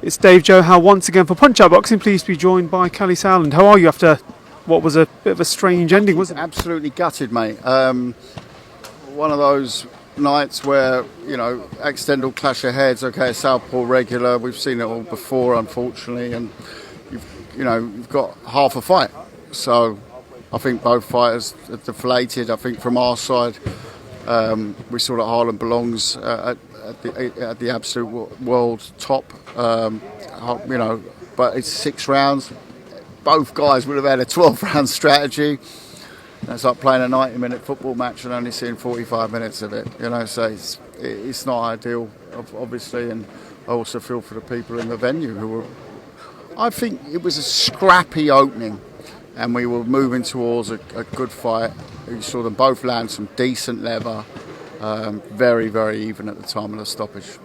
It's Dave Joe Howe once again for Punch Out Boxing. Pleased to be joined by Kalle Sauerland. How are you after what was a bit of a strange ending, wasn't it? Absolutely gutted, mate. One of those nights where, you know, accidental clash of heads. Okay, southpaw regular. We've seen it all before, unfortunately, and you've got half a fight. So I think both fighters are deflated. I think from our side, we saw that Harlan belongs at the absolute world top. But it's 6 rounds. Both guys would have had a 12-round strategy. That's like playing a 90-minute football match and only seeing 45 minutes of it. So it's not ideal, obviously. And I also feel for the people in the venue who were. I think it was a scrappy opening, and we were moving towards a good fight. You saw them both land some decent leather. Very, very even at the time of the stoppage.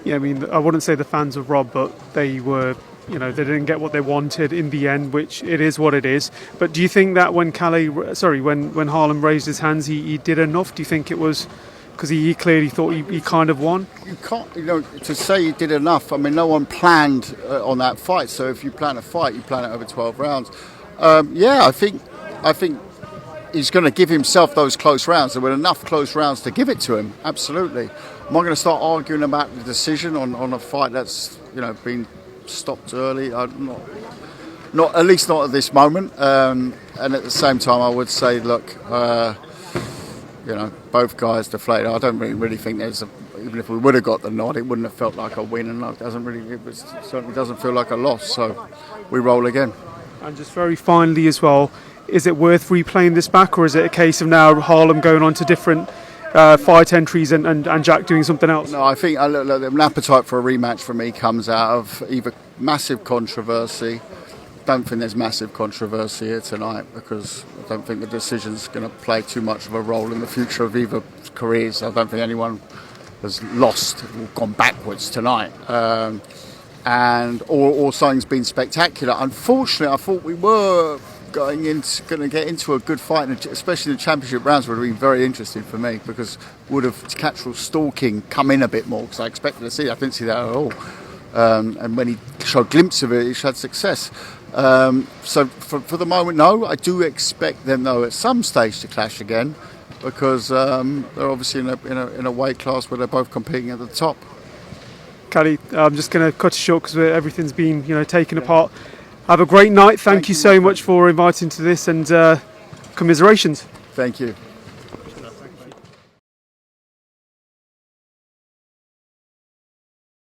Yeah, I mean, I wouldn't say the fans were robbed, but they were, they didn't get what they wanted in the end, which it is what it is. But do you think that when Harlan raised his hands, he did enough? Do you think it was because he clearly thought he kind of won? You can't, to say he did enough. I mean, no one planned on that fight. So if you plan a fight, you plan it over 12 rounds. I think he's going to give himself those close rounds. There were enough close rounds to give it to him. Absolutely. Am I going to start arguing about the decision on a fight that's been stopped early? Not at least not at this moment. And at the same time, I would say, look, both guys deflated. I don't really think even if we would have got the nod, it wouldn't have felt like a win, and it certainly doesn't feel like a loss. So we roll again. And just very finally as well, is it worth replaying this back, or is it a case of now Harlem going on to different fight entries and Jack doing something else? No, I think an appetite for a rematch for me comes out of either massive controversy. Don't think there's massive controversy here tonight, because I don't think the decision's going to play too much of a role in the future of either careers. I don't think anyone has lost or gone backwards tonight. Or something's been spectacular. Unfortunately, I thought we were going to get into a good fight, and especially the championship rounds would have been very interesting for me, because would have Catterall stalking come in a bit more, because I expected to see it. I didn't see that at all. And when he showed a glimpse of it, he had success. So for the moment, no. I do expect them, though, at some stage to clash again, because they're obviously in a weight class where they're both competing at the top. Kalle, I'm just going to cut it short because everything's been taken apart. Have a great night. Thank you so much for inviting to this, and commiserations. Thank you.